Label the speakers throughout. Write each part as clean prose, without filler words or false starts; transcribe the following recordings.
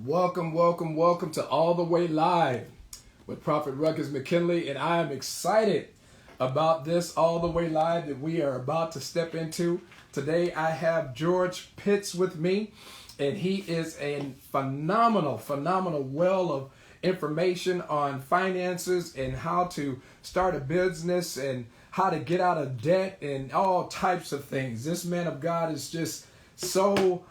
Speaker 1: Welcome, welcome, welcome to All the Way Live with Prophet Ruckins Mckinley, and I am excited about this All the Way Live that we are about to step into. Today I have George Pitts with me, and he is a phenomenal well of information on finances and how to start a business and how to get out of debt and all types of things. This man of God is just so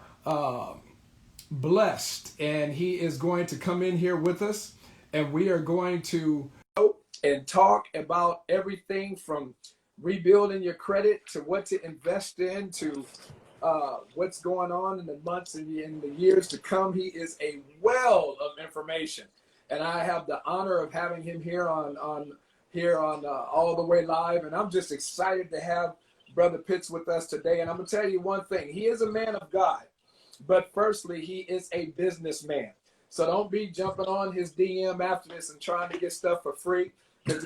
Speaker 1: blessed, and he is going to come in here with us, and we are going to and talk about everything from rebuilding your credit to what to invest in to what's going on in the months and in the years to come. He is a well of information, and I have the honor of having him here on All the Way Live, and I'm just excited to have Brother Pitts with us today. And I'm gonna tell you one thing: he is a man of God. But firstly, he is a businessman. So don't be jumping on his DM after this and trying to get stuff for free. Because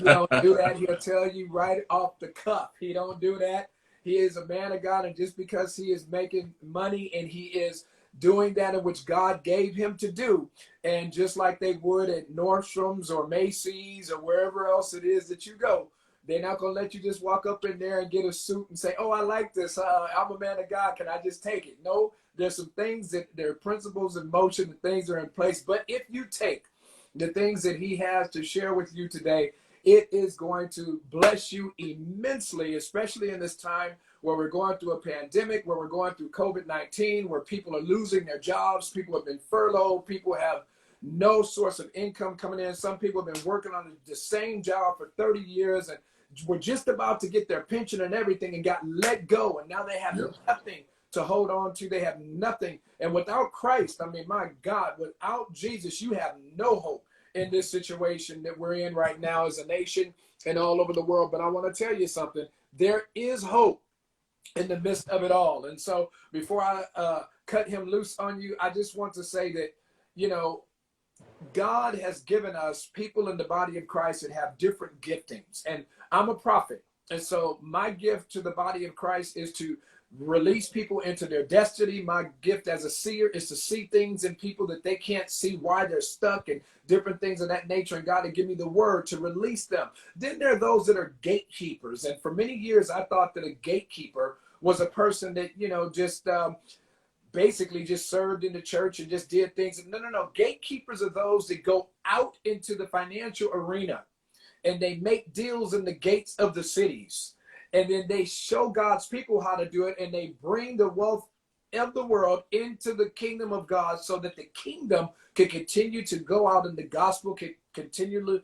Speaker 1: he don't do that. He'll tell you right off the cuff. He don't do that. He is a man of God, and just because he is making money and he is doing that in which God gave him to do, and just like they would at Nordstrom's or Macy's or wherever else it is that you go, they're not going to let you just walk up in there and get a suit and say, oh, I like this. I'm a man of God. Can I just take it? No, there's some things that there are principles in motion and things are in place. But if you take the things that he has to share with you today, it is going to bless you immensely, especially in this time where we're going through a pandemic, where we're going through COVID-19, where people are losing their jobs, people have been furloughed, people have no source of income coming in. Some people have been working on the same job for 30 years and were just about to get their pension and everything and got let go. And now they have nothing to hold on to. They have nothing. And without Christ, I mean, my God, without Jesus, you have no hope in this situation that we're in right now as a nation and all over the world. But I want to tell you something. There is hope in the midst of it all. And so before I cut him loose on you, I just want to say that, you know, God has given us people in the body of Christ that have different giftings. And I'm a prophet. And so my gift to the body of Christ is to release people into their destiny. My gift as a seer is to see things in people that they can't see why they're stuck and different things of that nature. And God to give me the word to release them. Then there are those that are gatekeepers. And for many years, I thought that a gatekeeper was a person that, you know, just basically just served in the church and just did things. No. Gatekeepers are those that go out into the financial arena and they make deals in the gates of the cities. And then they show God's people how to do it, and they bring the wealth of the world into the kingdom of God so that the kingdom can continue to go out and the gospel can continue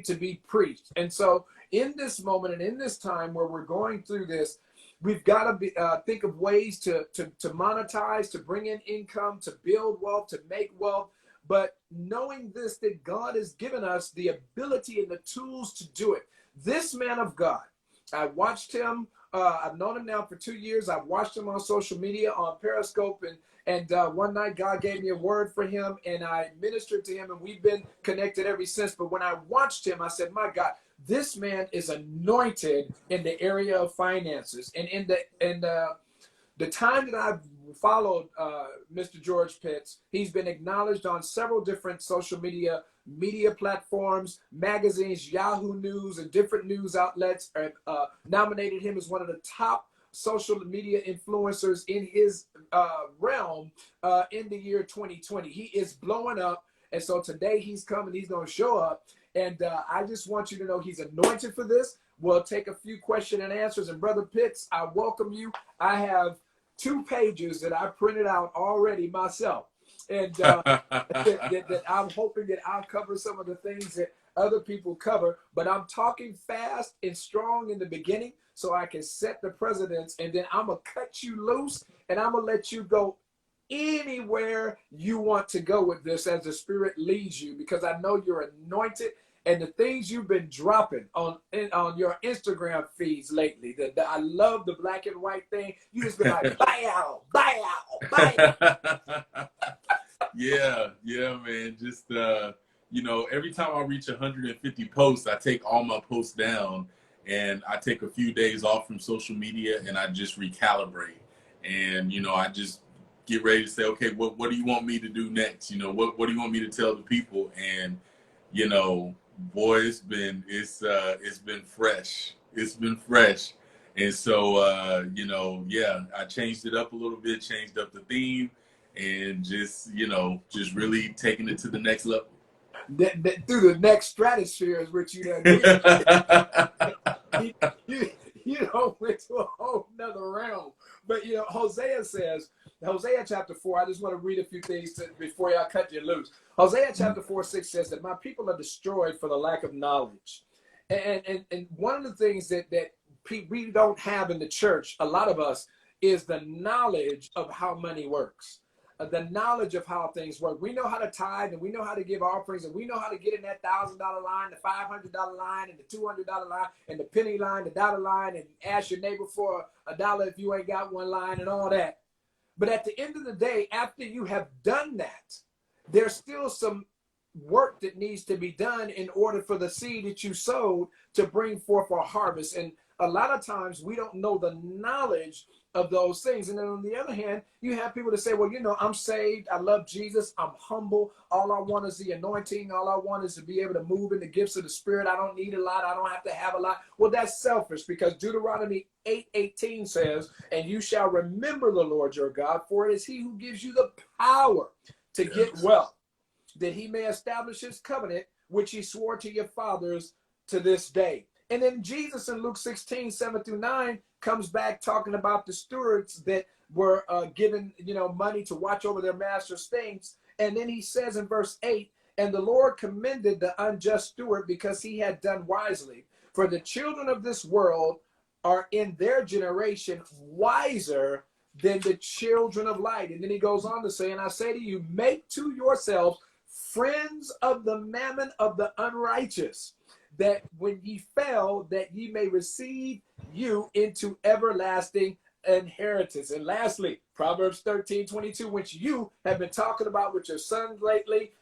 Speaker 1: to be preached. And so in this moment and in this time where we're going through this, we've got to think of ways to monetize, to bring in income, to build wealth, to make wealth. But knowing this, that God has given us the ability and the tools to do it. This man of God, I watched him. I've known him now for 2 years. I've watched him on social media, on Periscope, and one night God gave me a word for him, and I ministered to him, and we've been connected ever since. But when I watched him, I said, my God, this man is anointed in the area of finances. And in the time that I've followed Mr. George Pitts, he's been acknowledged on several different social media platforms, magazines, Yahoo News, and different news outlets nominated him as one of the top social media influencers in his realm in the year 2020. He is blowing up. And so today he's coming, he's going to show up. And I just want you to know he's anointed for this. We'll take a few question and answers. And Brother Pitts, I welcome you. I have 2 pages that I printed out already myself. And that I'm hoping that I'll cover some of the things that other people cover. But I'm talking fast and strong in the beginning so I can set the precedence. And then I'm going to cut you loose and I'm going to let you go anywhere you want to go with this as the Spirit leads you, because I know you're anointed. And the things you've been dropping on your Instagram feeds lately, I love the black and white thing. You just been like, buy out.
Speaker 2: Yeah, man. Just, you know, every time I reach 150 posts, I take all my posts down and I take a few days off from social media and I just recalibrate. And, you know, I just get ready to say, okay, what do you want me to do next? You know, what do you want me to tell the people? And, you know, boy, it's been fresh. It's been fresh. And so, you know, yeah, I changed it up a little bit, changed up the theme, and just, you know, just really taking it to the next level.
Speaker 1: Through the next stratosphere is what you done did. you, you, you know, went to a whole nother realm. But, you know, Hosea chapter 4, I just want to read a few things before y'all cut you loose. Hosea chapter 4:6 says that my people are destroyed for the lack of knowledge. And one of the things that we don't have in the church, a lot of us, is the knowledge of how money works. The knowledge of how things work. We know how to tithe, and we know how to give offerings, and we know how to get in that $1,000 line, the $500 line, and the $200 line, and the penny line, the dollar line, and ask your neighbor for $1 if you ain't got one line, and all that. But at the end of the day, after you have done that, there's still some work that needs to be done in order for the seed that you sowed to bring forth a harvest. And a lot of times we don't know the knowledge of those things. And then on the other hand, you have people that say, well, you know, I'm saved, I love Jesus, I'm humble, all I want is the anointing, all I want is to be able to move in the gifts of the Spirit, I don't need a lot, I don't have to have a lot. Well, that's selfish, because Deuteronomy 8:18 says, and you shall remember the Lord your God, for it is he who gives you the power to get wealth, that he may establish his covenant, which he swore to your fathers to this day. And then Jesus in Luke 16:7-9 comes back talking about the stewards that were given, you know, money to watch over their master's things. And then he says in verse 8, and the Lord commended the unjust steward because he had done wisely. For the children of this world are in their generation wiser than the children of light. And then he goes on to say, and I say to you, make to yourselves friends of the mammon of the unrighteous, that when ye fail, that ye may receive you into everlasting inheritance. And lastly, Proverbs 13:22, which you have been talking about with your son lately.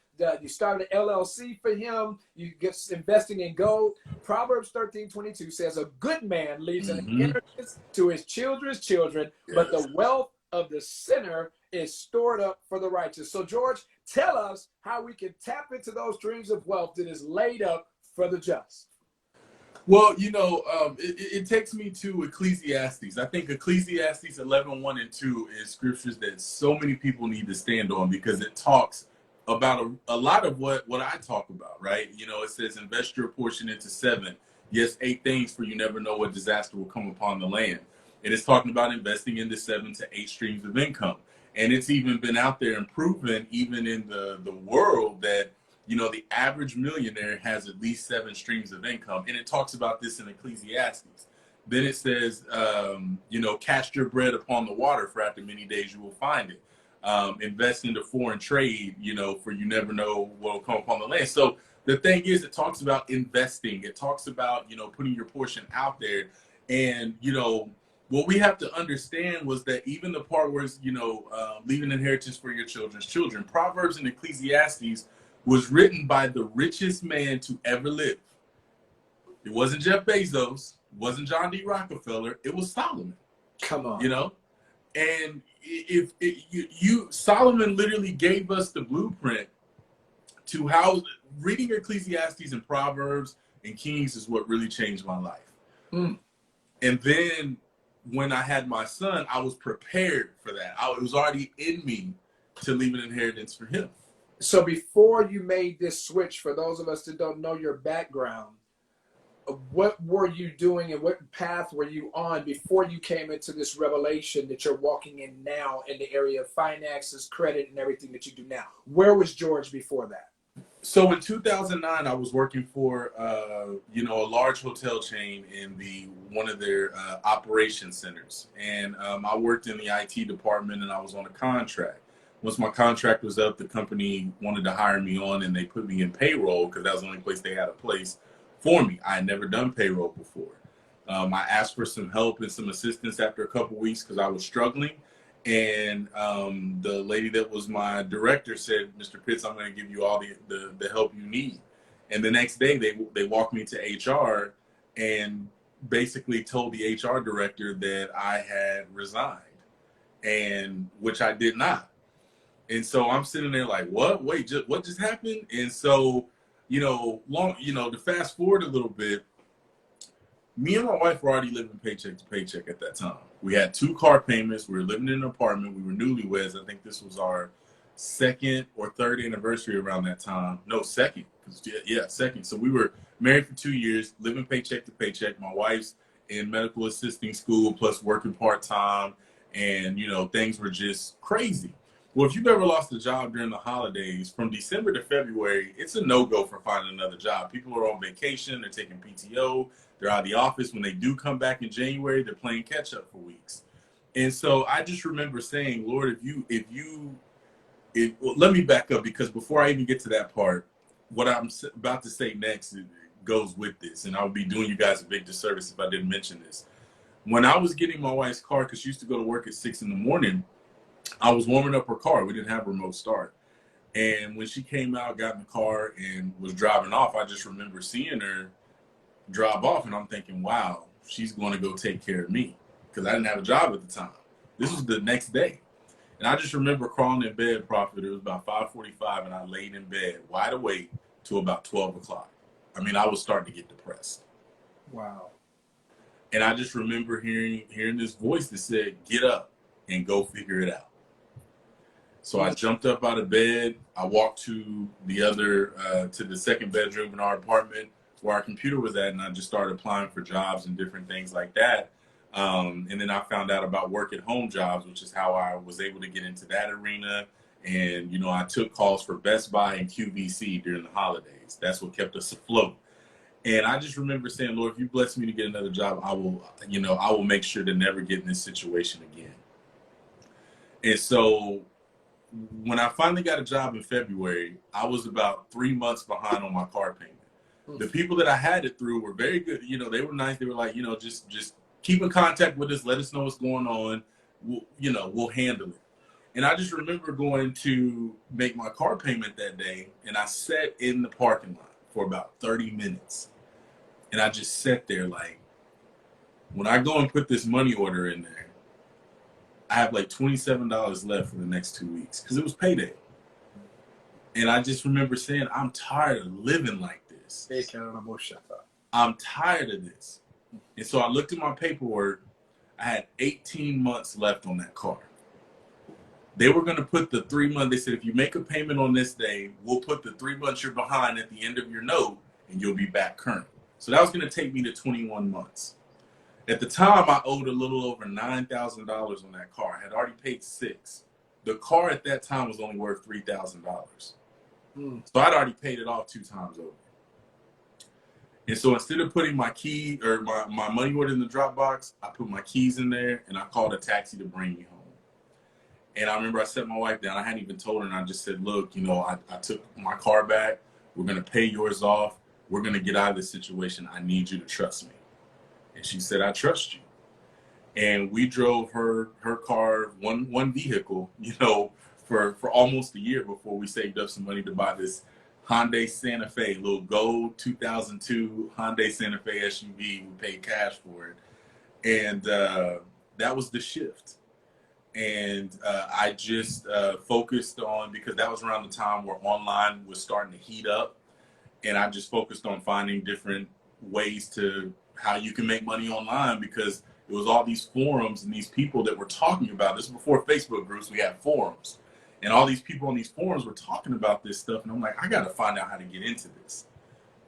Speaker 1: You started an LLC for him. You get investing in gold. Proverbs 13:22 says, a good man leaves an inheritance to his children's children, but the wealth of the sinner is stored up for the righteous. So, George, tell us how we can tap into those streams of wealth that is laid up for the just.
Speaker 2: Well, you know, it takes me to Ecclesiastes. I think Ecclesiastes 11:1 and 2 is scriptures that so many people need to stand on, because it talks about a lot of what I talk about, right? You know, it says, invest your portion into 7, yes, 8 things, for you never know what disaster will come upon the land. And it's talking about investing into 7 to 8 streams of income. And it's even been out there and proven, even in the world, that, you know, the average millionaire has at least 7 streams of income. And it talks about this in Ecclesiastes. Then it says, you know, cast your bread upon the water, for after many days you will find it. Invest into foreign trade, you know, for you never know what will come upon the land. So the thing is, it talks about investing. It talks about, you know, putting your portion out there. And, you know, what we have to understand was that even the part where it's, you know, leaving inheritance for your children's children, Proverbs and Ecclesiastes was written by the richest man to ever live. It wasn't Jeff Bezos, it wasn't John D. Rockefeller, it was Solomon.
Speaker 1: Come on.
Speaker 2: You know? And if Solomon literally gave us the blueprint to how reading Ecclesiastes and Proverbs and Kings is what really changed my life. And then when I had my son, I was prepared for that. It was already in me to leave an inheritance for him.
Speaker 1: So before you made this switch, for those of us that don't know your background, what were you doing and what path were you on before you came into this revelation that you're walking in now in the area of finances, credit, and everything that you do now? Where was George before that?
Speaker 2: So in 2009, I was working for, you know, a large hotel chain in one of their operations centers. And I worked in the IT department, and I was on a contract. Once my contract was up, the company wanted to hire me on, and they put me in payroll because that was the only place they had a place for me. I had never done payroll before. I asked for some help and some assistance after a couple weeks because I was struggling. And the lady that was my director said, Mr. Pitts, I'm going to give you all the help you need. And the next day they walked me to HR and basically told the HR director that I had resigned. and which I did not. And so I'm sitting there like, what? Wait, what just happened? And so, to fast forward a little bit, me and my wife were already living paycheck to paycheck at that time. We had 2 car payments. We were living in an apartment. We were newlyweds. I think this was our 2nd or 3rd anniversary around that time. No, 2nd. Yeah, 2nd. So we were married for 2 years, living paycheck to paycheck. My wife's in medical assisting school plus working part-time. And, things were just crazy. Well, if you've ever lost a job during the holidays, from December to February, it's a no-go for finding another job. People are on vacation. They're taking PTO. They're out of the office. When they do come back in January, they're playing catch up for weeks. And so I just remember saying, Lord, well, let me back up, because before I even get to that part, what I'm about to say next goes with this. And I would be doing you guys a big disservice if I didn't mention this. When I was getting my wife's car, because she used to go to work at 6 in the morning, I was warming up her car. We didn't have a remote start. And when she came out, got in the car, and was driving off, I just remember seeing her drive off, and I'm thinking, wow, she's going to go take care of me, because I didn't have a job at the time. This was the next day. And I just remember crawling in bed, Prophet. It was about 5:45, and I laid in bed wide awake till about 12 o'clock. I mean, I was starting to get depressed.
Speaker 1: Wow.
Speaker 2: And I just remember hearing this voice that said, get up and go figure it out. So I jumped up out of bed. I walked to the 2nd bedroom in our apartment where our computer was at, and I just started applying for jobs and different things like that. And then I found out about work at home jobs, which is how I was able to get into that arena. And, I took calls for Best Buy and QVC during the holidays. That's what kept us afloat. And I just remember saying, Lord, if you bless me to get another job, I will make sure to never get in this situation again. And so when I finally got a job in February, I was about 3 months behind on my car payment. The people that I had it through were very good. They were nice. They were like, just keep in contact with us. Let us know what's going on. We'll handle it. And I just remember going to make my car payment that day, and I sat in the parking lot for about 30 minutes. And I just sat there like, when I go and put this money order in there, I have like $27 left for the next 2 weeks, because it was payday. And I just remember saying, I'm tired of living like this. I'm tired of this. And so I looked at my paperwork. I had 18 months left on that car. They were going to put the 3 months. They said, if you make a payment on this day, we'll put the 3 months you're behind at the end of your note, and you'll be back current. So that was going to take me to 21 months. At the time, I owed a little over $9,000 on that car. I had already paid $6,000. The car at that time was only worth $3,000. So I'd already paid it off 2 times over. And so instead of putting my key or my money order in the Dropbox, I put my keys in there, and I called a taxi to bring me home. And I remember I set my wife down. I hadn't even told her, and I just said, look, I took my car back. We're going to pay yours off. We're going to get out of this situation. I need you to trust me. And she said, I trust you. And we drove her car, one vehicle, for almost a year before we saved up some money to buy this Hyundai Santa Fe, little gold 2002 Hyundai Santa Fe SUV. We paid cash for it. And that was the shift. And I just focused on, because that was around the time where online was starting to heat up. And I just focused on finding different ways to how you can make money online, because it was all these forums and these people that were talking about this. Before Facebook groups, we had forums. And all these people on these forums were talking about this stuff. And I'm like, I got to find out how to get into this.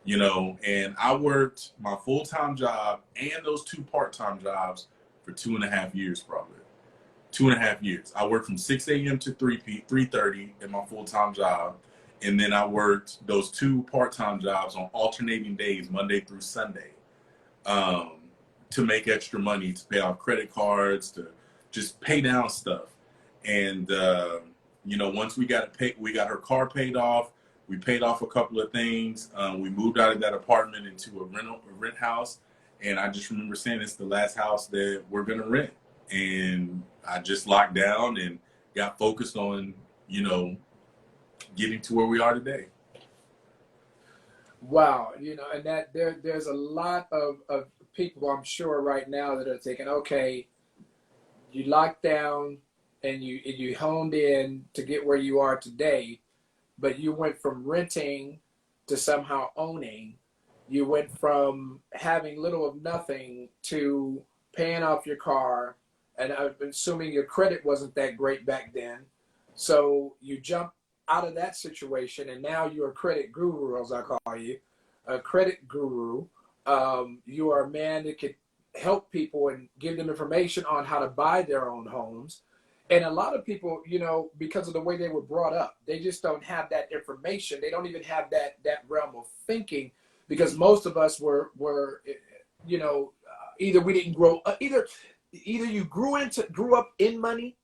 Speaker 2: And I worked my full-time job and those 2 part-time jobs for 2.5 years, probably. 2.5 years. I worked from 6 a.m. to 3:30 at my full-time job. And then I worked those 2 part-time jobs on alternating days, Monday through Sunday, to make extra money, to pay off credit cards, to just pay down stuff. And, once we got her car paid off, we paid off a couple of things. We moved out of that apartment into a rent house. And I just remember saying, it's the last house that we're going to rent. And I just locked down and got focused on, getting to where we are today.
Speaker 1: Wow. And that there's a lot of people, I'm sure, right now that are thinking, okay, you locked down, and you honed in to get where you are today, but you went from renting to somehow owning. You went from having little of nothing to paying off your car, and I'm assuming your credit wasn't that great back then. So you jump out of that situation, and now you're a credit guru, as I call you, a credit guru. You are a man that can help people and give them information on how to buy their own homes. And a lot of people, you know, because of the way they were brought up, they just don't have that information. They don't even have that realm of thinking, because most of us were you know, either we didn't grow either you grew up in money,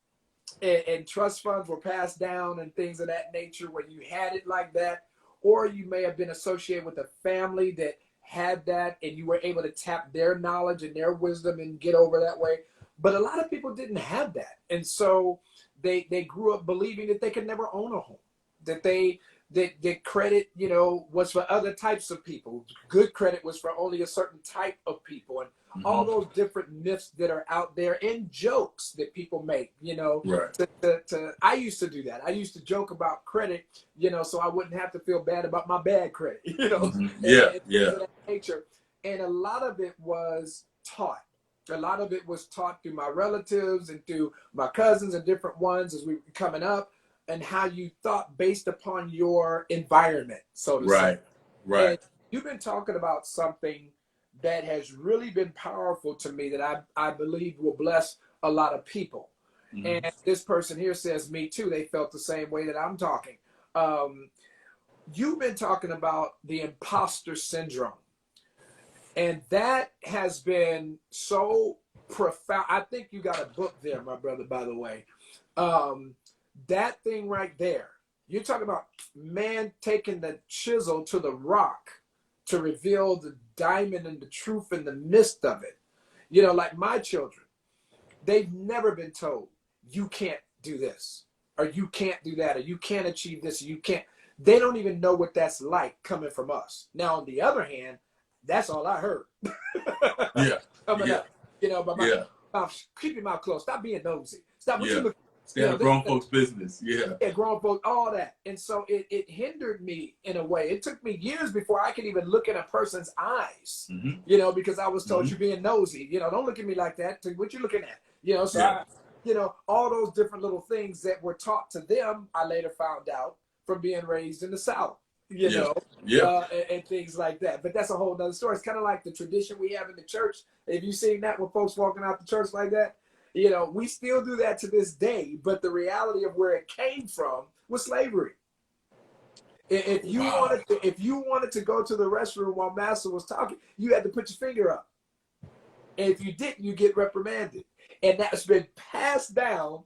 Speaker 1: and trust funds were passed down and things of that nature where you had it like that, or you may have been associated with a family that had that and you were able to tap their knowledge and their wisdom and get over that way. But a lot of people didn't have that, and so they grew up believing that they could never own a home, that credit, you know, was for other types of people. Good credit was for only a certain type of people, and all those different myths that are out there and jokes that people make, you know.
Speaker 2: Right.
Speaker 1: I used to do that. I used to joke about credit, you know, so I wouldn't have to feel bad about my bad credit, you know,
Speaker 2: Yeah,
Speaker 1: and
Speaker 2: yeah.
Speaker 1: things of that nature. And a lot of it was taught. A lot of it was taught through my relatives and through my cousins and different ones as we were coming up, and how you thought based upon your environment, so to say.
Speaker 2: Right.
Speaker 1: And you've been talking about something that has really been powerful to me that I believe will bless a lot of people. And this person here says, me too, they felt the same way that I'm talking. You've been talking about the imposter syndrome. And that has been so profound. I think you got a book there, my brother, by the way. That thing right there, you're talking about man taking the chisel to the rock to reveal the diamond and the truth in the midst of it. You know, like my children, they've never been told, you can't do this, or you can't do that, or you can't achieve this, or you can't. They don't even know what that's like coming from us. Now, on the other hand, that's all I heard.
Speaker 2: Yeah.
Speaker 1: Coming
Speaker 2: Yeah.
Speaker 1: up, you know, but
Speaker 2: Yeah.
Speaker 1: keep your mouth closed. Stop being nosy. Stop what you
Speaker 2: Yeah.
Speaker 1: look.
Speaker 2: Stay out of grown folks' business. Yeah.
Speaker 1: Yeah, grown folks, all that. And so it hindered me in a way. It took me years before I could even look in a person's eyes, you know, because I was told you're being nosy. You know, don't look at me like that. What you looking at? You know, so I, you know, all those different little things that were taught to them, I later found out from being raised in the South, you know, and things like that. But that's a whole nother story. It's kind of like the tradition we have in the church. If you've seen that with folks walking out the church like that, you know, we still do that to this day, but the reality of where it came from was slavery. If you wanted to go to the restroom while Master was talking, you had to put your finger up. And if you didn't, you get reprimanded. And that's been passed down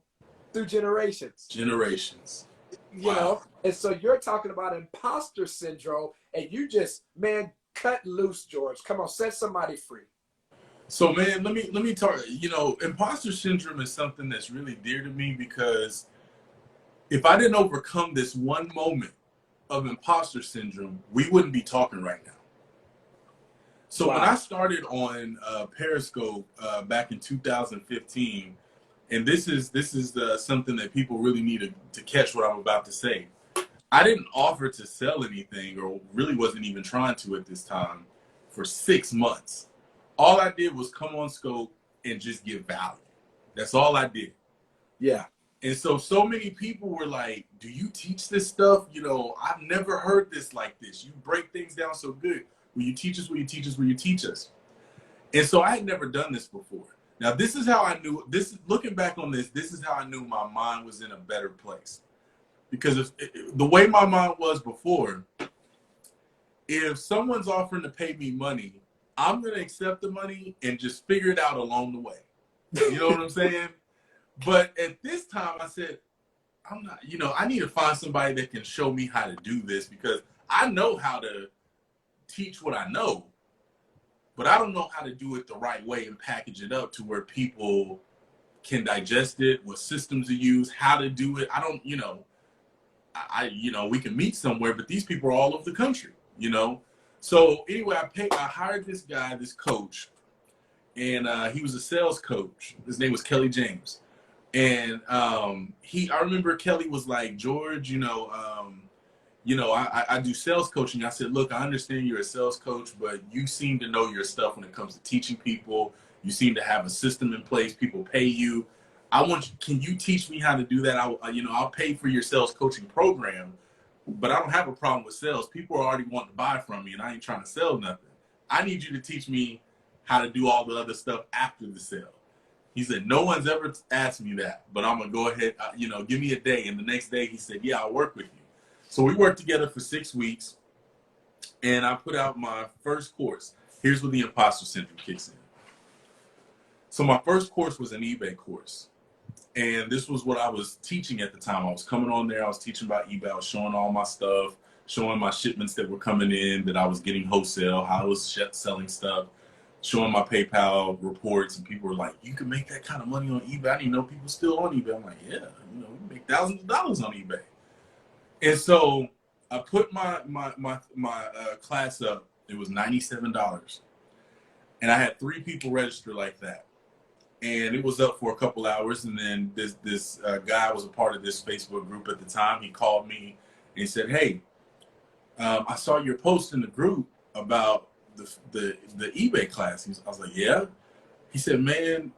Speaker 1: through generations. You know, and so you're talking about imposter syndrome, and you just, man, cut loose, George. Come on, set somebody free.
Speaker 2: So, man, let me talk. You know, imposter syndrome is something that's really dear to me, because if I didn't overcome this one moment of imposter syndrome, we wouldn't be talking right now. So when I started on Periscope back in 2015, and this is something that people really need to catch what I'm about to say. I didn't offer to sell anything, or really wasn't even trying to at this time, for 6 months. All I did was come on Scope and just give value. That's all I did.
Speaker 1: Yeah.
Speaker 2: And so many people were like, do you teach this stuff? You know, I've never heard this like this. You break things down so good. Will you teach us? Will you teach us? Will you teach us? And so I had never done this before. Now, this is how I knew, looking back on this is how I knew my mind was in a better place. Because the way my mind was before, if someone's offering to pay me money, I'm going to accept the money and just figure it out along the way. You know what I'm saying? But at this time, I said, I'm not, you know, I need to find somebody that can show me how to do this, because I know how to teach what I know, but I don't know how to do it the right way and package it up to where people can digest it, what systems to use, how to do it. I don't, you know, you know, we can meet somewhere, but these people are all over the country, you know? So anyway, I hired this coach, and he was a sales coach. His name was Kelly James. And I remember Kelly was like, George, I do sales coaching. I said, look, I understand you're a sales coach, but you seem to know your stuff when it comes to teaching people. You seem to have a system in place. People pay you. Can you teach me how to do that? I'll pay for your sales coaching program, but I don't have a problem with sales. People are already wanting to buy from me, and I ain't trying to sell nothing. I need you to teach me how to do all the other stuff after the sale. He said, no one's ever asked me that, but I'm going to go ahead, give me a day. And the next day he said, yeah, I'll work with you. So we worked together for 6 weeks, and I put out my first course. Here's where the imposter syndrome kicks in. So my first course was an eBay course. And this was what I was teaching at the time. I was coming on there. I was teaching about eBay. I was showing all my stuff, showing my shipments that were coming in, that I was getting wholesale, how I was selling stuff, showing my PayPal reports. And people were like, you can make that kind of money on eBay. I didn't know people still on eBay. I'm like, yeah, we make thousands of dollars on eBay. And so I put my class up. It was $97. And I had 3 people register like that. And it was up for a couple hours, and then this guy was a part of this Facebook group at the time. He called me and he said, "Hey, I saw your post in the group about the eBay class." I was like, "Yeah." He said, "Man,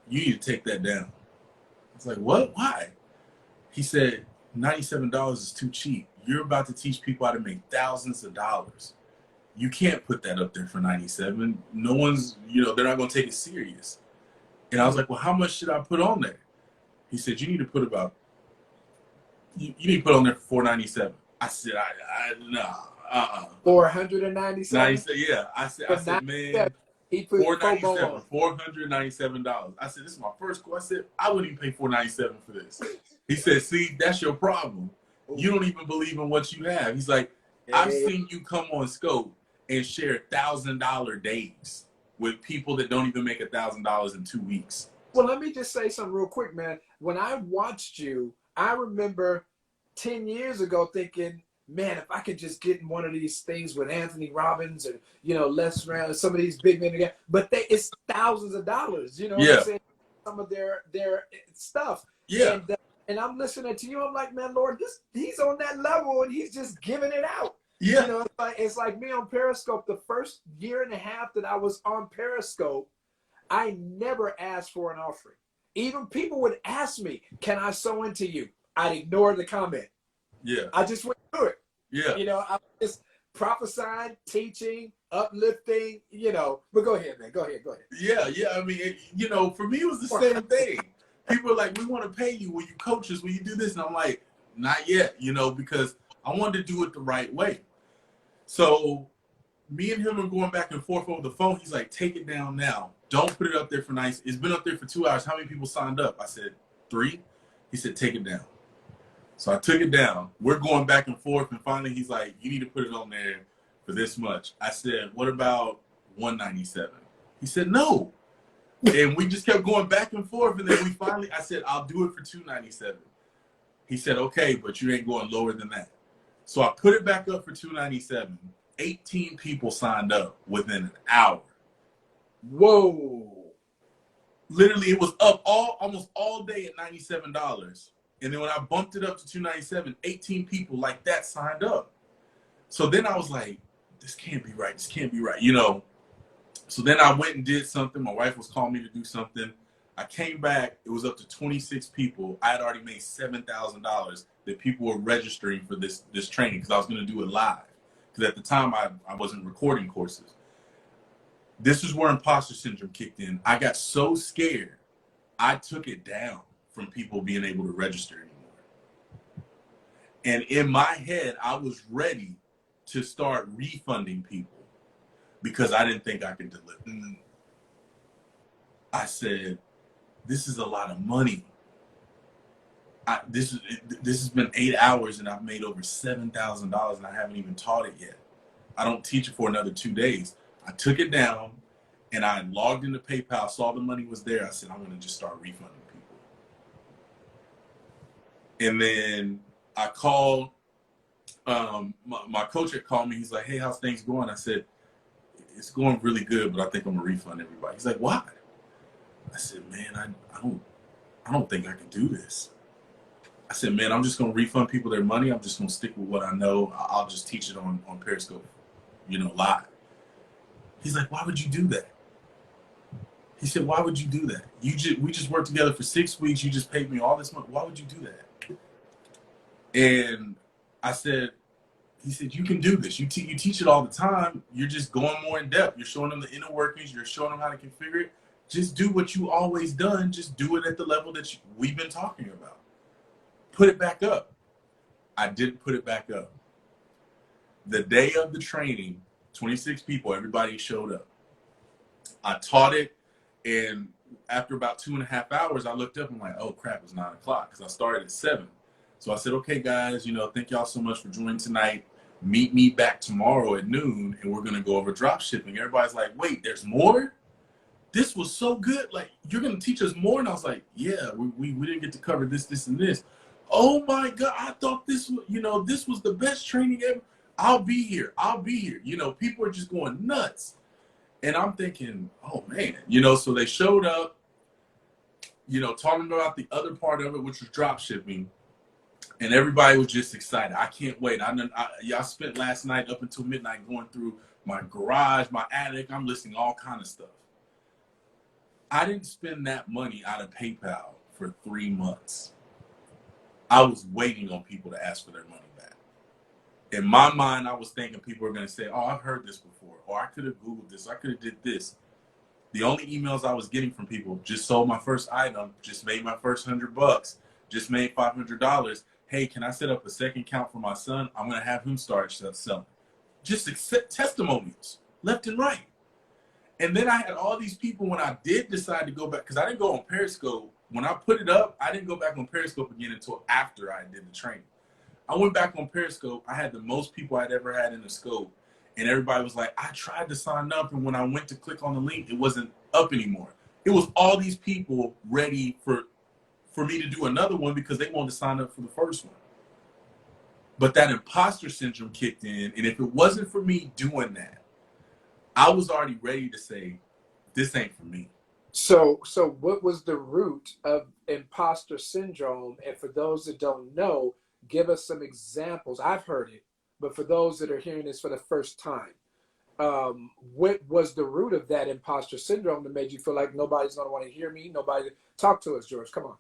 Speaker 2: you need to take that down." I was like, "What? Why?" He said, $97 is too cheap. You're about to teach people how to make thousands of dollars. You can't put that up there for 97. No one's, they're not going to take it serious." And I was like, well, how much should I put on there? He said, you need to put you need to put on there for $497. I said, no,
Speaker 1: 497.
Speaker 2: Yeah. I said, man,
Speaker 1: he put
Speaker 2: $497, $497. I said, this is my first course. I said, I wouldn't even pay $497 for this. He said, see, that's your problem. You don't even believe in what you have. He's like, I've seen you come on Scope and share $1,000 days with people that don't even make $1,000 in 2 weeks.
Speaker 1: Well, let me just say something real quick, man. When I watched you, I remember 10 years ago thinking, man, if I could just get in one of these things with Anthony Robbins and, Les Rand, some of these big men again, but it's thousands of dollars, what I'm saying? Some of their stuff.
Speaker 2: Yeah.
Speaker 1: And I'm listening to you. I'm like, man, Lord, he's on that level and he's just giving it out.
Speaker 2: Yeah.
Speaker 1: It's like me on Periscope. The first year and a half that I was on Periscope, I never asked for an offering. Even people would ask me, can I sow into you? I'd ignore the comment.
Speaker 2: Yeah.
Speaker 1: I just went through it.
Speaker 2: Yeah.
Speaker 1: I was just prophesying, teaching, uplifting, But go ahead, man. Go ahead.
Speaker 2: Yeah. I mean, for me, it was the same thing. People are like, we want to pay you. Will you coach us? Will you do this? And I'm like, not yet, because I wanted to do it the right way. So me and him are going back and forth over the phone. He's like, take it down now. Don't put it up there for nice. It's been up there for 2 hours. How many people signed up? I said, 3. He said, take it down. So I took it down. We're going back and forth. And finally, he's like, you need to put it on there for this much. I said, what about 197? He said, no. And we just kept going back and forth. And then I said, I'll do it for 297. He said, okay, but you ain't going lower than that. So I put it back up for 297. 18 people signed up within an hour.
Speaker 1: Whoa.
Speaker 2: Literally, it was up almost all day at $97. And then when I bumped it up to 297, 18 people like that signed up. So then I was like, this can't be right. This can't be right. So then I went and did something. My wife was calling me to do something. I came back. It was up to 26 people. I had already made $7,000 that people were registering for this training because I was going to do it live. Because at the time, I wasn't recording courses. This is where imposter syndrome kicked in. I got so scared, I took it down from people being able to register anymore. And in my head, I was ready to start refunding people because I didn't think I could deliver. I said, this is a lot of money. This has been 8 hours and I've made over $7,000 and I haven't even taught it yet. I don't teach it for another 2 days. I took it down and I logged into PayPal, saw the money was there. I said, I'm going to just start refunding people. And then I called, my coach had called me. He's like, hey, how's things going? I said, it's going really good, but I think I'm going to refund everybody. He's like, why? I said, man, I don't think I can do this. I said, man, I'm just going to refund people their money. I'm just going to stick with what I know. I'll just teach it on Periscope, live. He's like, why would you do that? He said, why would you do that? We just worked together for 6 weeks. You just paid me all this money. Why would you do that? And I said, he said, you can do this. You teach it all the time. You're just going more in depth. You're showing them the inner workings. You're showing them how to configure it. Just do what you always done. Just do it at the level that we've been talking about. Put it back up. I didn't put it back up. The day of the training, 26 people, everybody showed up. I taught it, and after about 2.5 hours, I looked up and I'm like, oh crap, it's 9 o'clock because I started at 7. So I said, okay, guys, thank y'all so much for joining tonight. Meet me back tomorrow at noon, and we're going to go over drop shipping. Everybody's like, wait, there's more? This was so good. Like, you're going to teach us more? And I was like, yeah, we didn't get to cover this, this, and this. Oh my God, I thought this was, this was the best training ever. I'll be here. People are just going nuts. And I'm thinking, oh man, so they showed up, talking about the other part of it, which was drop shipping. And everybody was just excited. I can't wait. I spent last night up until midnight going through my garage, my attic. I'm listing all kind of stuff. I didn't spend that money out of PayPal for 3 months. I was waiting on people to ask for their money back. In my mind, I was thinking people were going to say, oh, I've heard this before. Or I could have Googled this. I could have did this. The only emails I was getting from people, just sold my first item, just made my first $100, just made $500. Hey, can I set up a second account for my son? I'm going to have him start selling. Just accept testimonials left and right. And then I had all these people when I did decide to go back, because I didn't go on Periscope. When I put it up, I didn't go back on Periscope again until after I did the training. I went back on Periscope. I had the most people I'd ever had in the scope. And everybody was like, I tried to sign up. And when I went to click on the link, it wasn't up anymore. It was all these people ready for me to do another one because they wanted to sign up for the first one. But that imposter syndrome kicked in. And if it wasn't for me doing that, I was already ready to say, this ain't for me.
Speaker 1: So what was the root of imposter syndrome? And for those that don't know, give us some examples. I've heard it, but for those that are hearing this for the first time, what was the root of that imposter syndrome that made you feel like nobody's going to want to hear me? Nobody. Talk to us, George. Come on.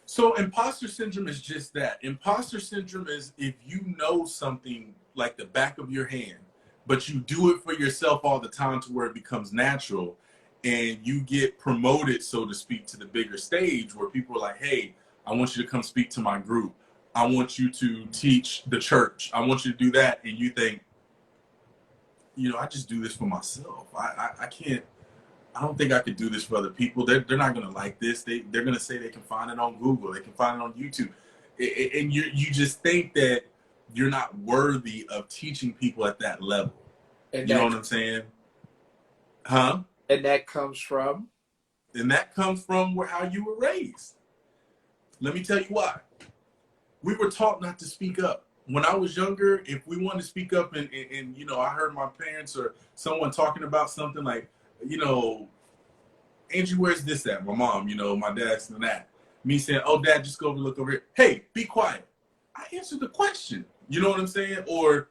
Speaker 2: So imposter syndrome is just that. Imposter syndrome is if you know something like the back of your hand, but you do it for yourself all the time to where it becomes natural, and you get promoted, so to speak, to the bigger stage where people are like, hey, I want you to come speak to my group. I want you to teach the church. I want you to do that. And you think, I just do this for myself. I can't, I don't think I could do this for other people. They're not going to like this. They're going to say they can find it on Google. They can find it on YouTube. And you just think that you're not worthy of teaching people at that level.
Speaker 1: And
Speaker 2: you know what I'm saying? Huh?
Speaker 1: And that comes from?
Speaker 2: And that comes from how you were raised. Let me tell you why. We were taught not to speak up. When I was younger, if we wanted to speak up and I heard my parents or someone talking about something like, Angie, where's this at? My mom, my dad's and that. Me saying, oh, Dad, just go over, look over here. Hey, be quiet. I answered the question. You know what I'm saying? Or,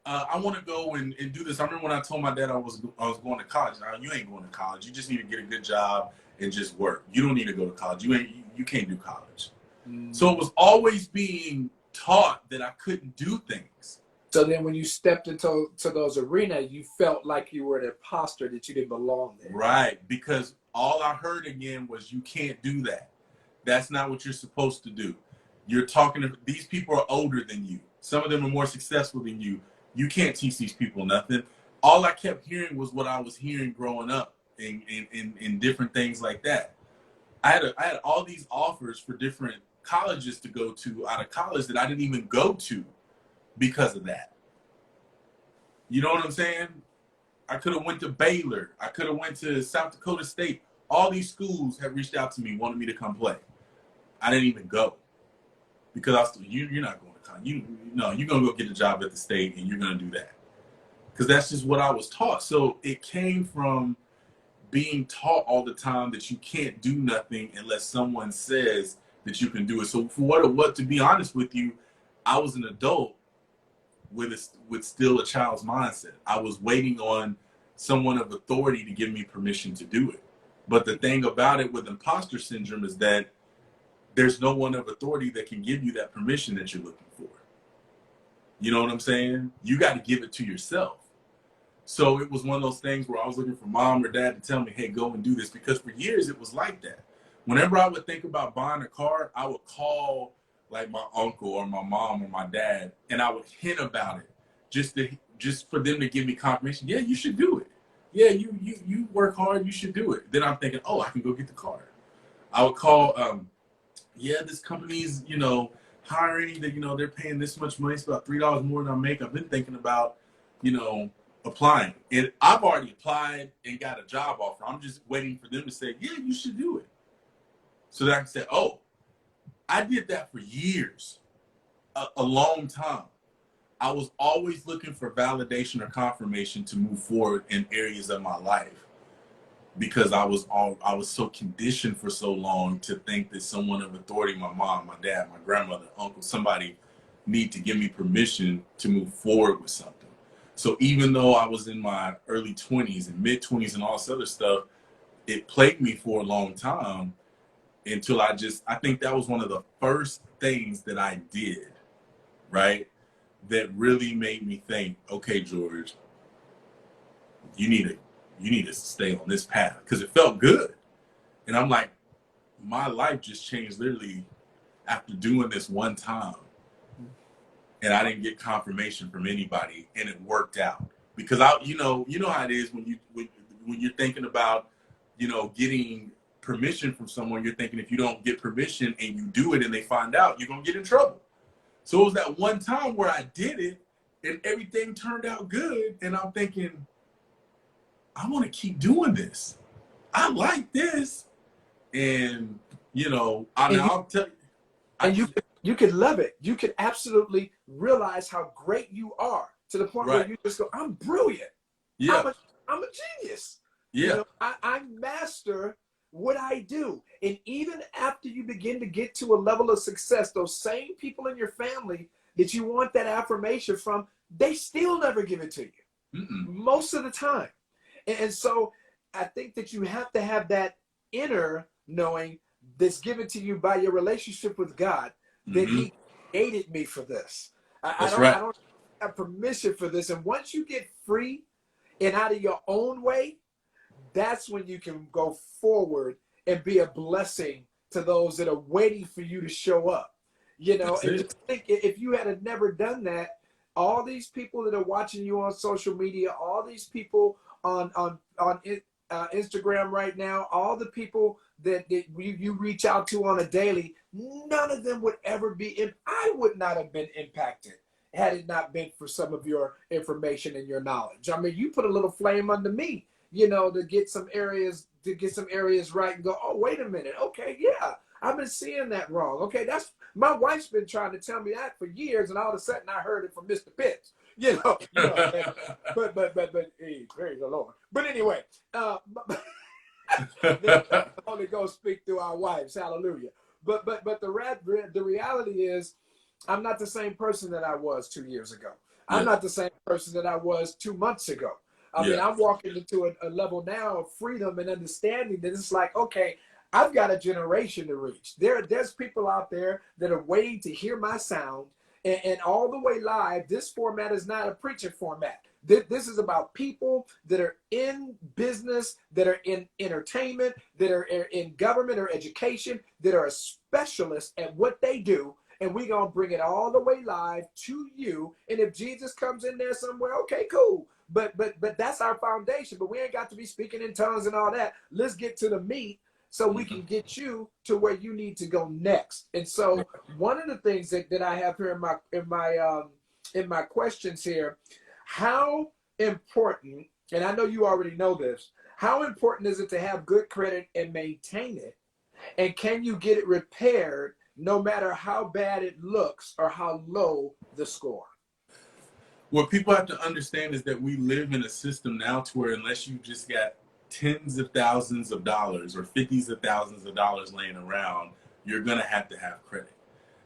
Speaker 2: I want to go and do this. I remember when I told my dad I was going to college. Now, you ain't going to college. You just need to get a good job and just work. You don't need to go to college. You can't do college. So it was always being taught that I couldn't do things.
Speaker 1: So then when you stepped into those arenas, you felt like you were an imposter, that you didn't belong there.
Speaker 2: Right, because all I heard again was you can't do that. That's not what you're supposed to do. You're talking to these people are older than you. Some of them are more successful than you. You can't teach these people nothing. All I kept hearing was what I was hearing growing up in different things like that. I had all these offers for different colleges to go to out of college that I didn't even go to because of that. You know what I'm saying? I could have went to Baylor. I could have went to South Dakota State. All these schools have reached out to me, wanted me to come play. I didn't even go because you're not going to college. You're going to go get a job at the state and you're going to do that because that's just what I was taught. So it came from being taught all the time that you can't do nothing unless someone says that you can do it. So for what to be honest with you, I was an adult with still a child's mindset. I was waiting on someone of authority to give me permission to do it. But the thing about it with imposter syndrome is that there's no one of authority that can give you that permission that you're looking for. You know what I'm saying? You got to give it to yourself. So it was one of those things where I was looking for mom or dad to tell me, hey, go and do this. Because for years it was like that. Whenever I would think about buying a car, I would call like my uncle or my mom or my dad, and I would hint about it just for them to give me confirmation. Yeah, you should do it. Yeah, you work hard, you should do it. Then I'm thinking, oh, I can go get the car. I would call, yeah, this company's, hiring that, they're paying this much money. It's about $3 more than I make. I've been thinking about, applying. And I've already applied and got a job offer. I'm just waiting for them to say, yeah, you should do it. So that I can say, oh, I did that for years, a long time. I was always looking for validation or confirmation to move forward in areas of my life because I was so conditioned for so long to think that someone of authority, my mom, my dad, my grandmother, uncle, somebody need to give me permission to move forward with something. So even though I was in my early 20s and mid 20s and all this other stuff, it plagued me for a long time until I think that was one of the first things that I did, right? That really made me think, okay, George, you need to stay on this path, because it felt good. And I'm like, my life just changed literally after doing this one time. And I didn't get confirmation from anybody, and it worked out. Because you know how it is when you're thinking about, getting permission from someone, you're thinking if you don't get permission and you do it and they find out, you're gonna get in trouble. So it was that one time where I did it and everything turned out good, and I'm thinking, I want to keep doing this. I like this. And I'll tell you,
Speaker 1: and you could love it. You could absolutely realize how great you are, to the point where you just go, I'm brilliant.
Speaker 2: Yeah.
Speaker 1: I'm a genius.
Speaker 2: Yeah.
Speaker 1: I master what I do. And even after you begin to get to a level of success, those same people in your family that you want that affirmation from, they still never give it to you. Most of the time. And so I think that you have to have that inner knowing that's given to you by your relationship with God, that He created me for this. I don't have permission for this. And once you get free and out of your own way, that's when you can go forward and be a blessing to those that are waiting for you to show up. And just think, if you had never done that, all these people that are watching you on social media, all these people on Instagram right now, all the people that you reach out to on a daily, none of them would ever be I would not have been impacted had it not been for some of your information and your knowledge. I mean, you put a little flame under me, to get some areas right and go, oh, wait a minute. Okay, yeah, I've been seeing that wrong. Okay, that's my wife's been trying to tell me that for years, and all of a sudden I heard it from Mr. Pitts. But hey, praise the Lord. But anyway, the Holy Ghost speak through our wives, hallelujah. But the reality is, I'm not the same person that I was 2 years ago. I'm not the same person that I was 2 months ago. I mean, I'm walking into a level now of freedom and understanding that it's like, okay, I've got a generation to reach. There's people out there that are waiting to hear my sound, and all the way live. This format is not a preaching format. This is about people that are in business, that are in entertainment, that are in government or education, that are a specialist at what they do. And we're going to bring it all the way live to you. And if Jesus comes in there somewhere, okay, cool. But that's our foundation. But we ain't got to be speaking in tongues and all that. Let's get to the meat so we can get you to where you need to go next. And so one of the things that I have here in my questions here, how important, and I know you already know this, how important is it to have good credit and maintain it? And can you get it repaired no matter how bad it looks or how low the score?
Speaker 2: What people have to understand is that we live in a system now to where unless you just got tens of thousands of dollars or fifties of thousands of dollars laying around, you're going to have credit.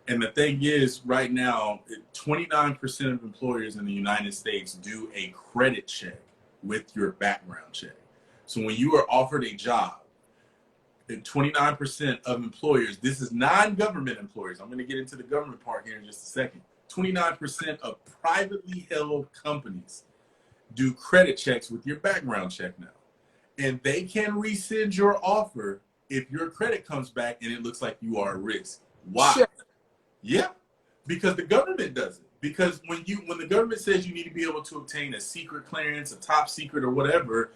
Speaker 2: And the thing is, right now, 29% of employers in the United States do a credit check with your background check. So when you are offered a job, 29% of employers, this is non-government employers. I'm going to get into the government part here in just a second. 29% of privately held companies do credit checks with your background check now. And they can rescind your offer if your credit comes back and it looks like you are a risk. Why?
Speaker 1: Shit.
Speaker 2: Yeah, because the government does it. Because when the government says you need to be able to obtain a secret clearance, a top secret or whatever,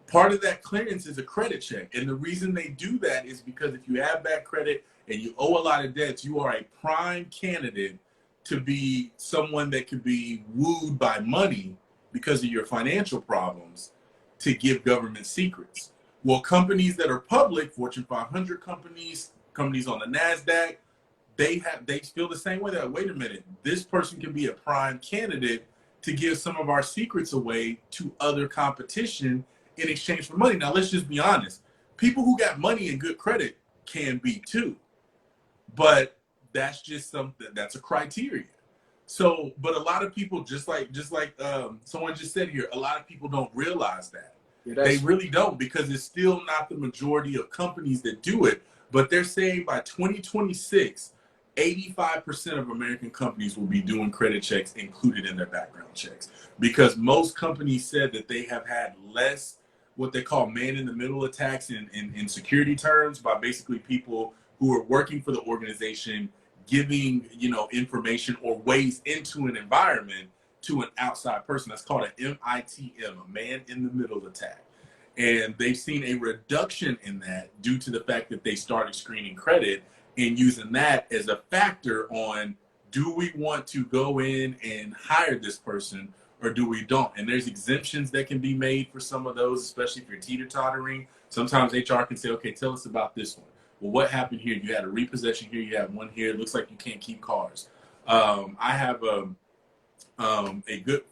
Speaker 2: part of that clearance is a credit check. And the reason they do that is because if you have bad credit and you owe a lot of debts, you are a prime candidate to be someone that could be wooed by money because of your financial problems to give government secrets. Well, companies that are public, Fortune 500 companies, companies on the NASDAQ, they feel the same way. That, wait a minute, this person can be a prime candidate to give some of our secrets away to other competition in exchange for money. Now, let's just be honest. People who got money and good credit can be too. But that's just something, that's a criteria. So, but a lot of people, just like someone just said here, a lot of people don't realize that. Yeah, they really don't, because it's still not the majority of companies that do it. But they're saying by 2026, 85% of American companies will be doing credit checks included in their background checks, because most companies said that they have had less what they call man-in-the-middle attacks in security terms, by basically people who are working for the organization giving, information or ways into an environment to an outside person. That's called an MITM, a man-in-the-middle attack. And they've seen a reduction in that due to the fact that they started screening credit and using that as a factor on, do we want to go in and hire this person or do we don't? And there's exemptions that can be made for some of those, especially if you're teeter-tottering. Sometimes HR can say, okay, tell us about this one. Well, what happened here? You had a repossession here. You had one here. It looks like you can't keep cars. I have a good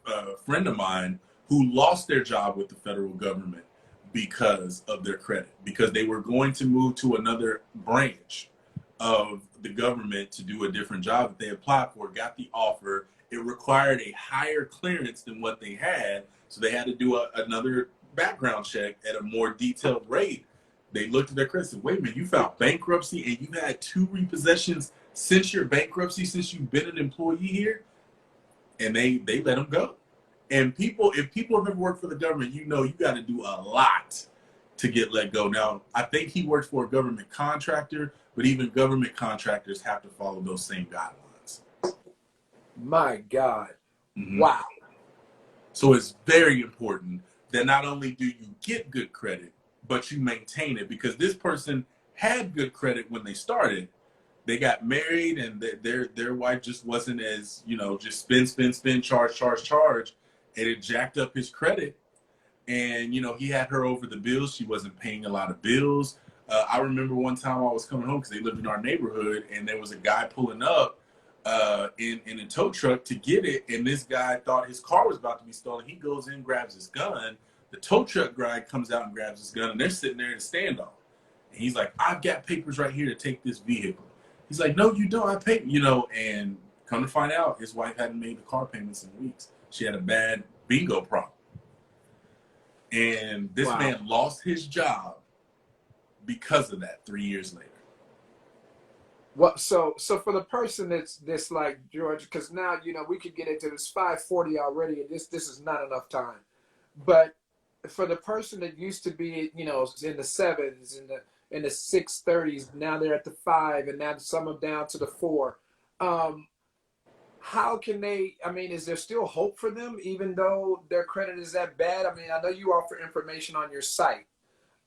Speaker 2: friend of mine who lost their job with the federal government because of their credit, because they were going to move to another branch of the government to do a different job that they applied for, got the offer. It required a higher clearance than what they had, so they had to do another background check at a more detailed rate. They looked at their credit and said, wait a minute, you filed bankruptcy and you had 2 repossessions since your bankruptcy, since you've been an employee here? And they let them go. And if people have ever worked for the government, you got to do a lot to get let go. Now, I think he worked for a government contractor, but even government contractors have to follow those same guidelines.
Speaker 1: My God.
Speaker 2: Mm-hmm.
Speaker 1: Wow.
Speaker 2: So it's very important that not only do you get good credit, but you maintain it, because this person had good credit when they started. They got married and their wife just wasn't as, just spend, charge. And it jacked up his credit. And, he had her over the bills. She wasn't paying a lot of bills. I remember one time I was coming home because they lived in our neighborhood, and there was a guy pulling up in a tow truck to get it. And this guy thought his car was about to be stolen. He goes in, grabs his gun. The tow truck guy comes out and grabs his gun, and they're sitting there in a standoff. And he's like, I've got papers right here to take this vehicle. He's like, no, you don't. I paid, and come to find out, his wife hadn't made the car payments in weeks. She had a bad bingo problem. And this man lost his job because of that 3 years later.
Speaker 1: Well, so for the person that's like George, because now, we could get into this 5:40 already, and this is not enough time. But for the person that used to be, in the 7s, in the 6:30s, now they're at the 5, and now some are down to the 4. How can they, is there still hope for them, even though their credit is that bad? I know you offer information on your site,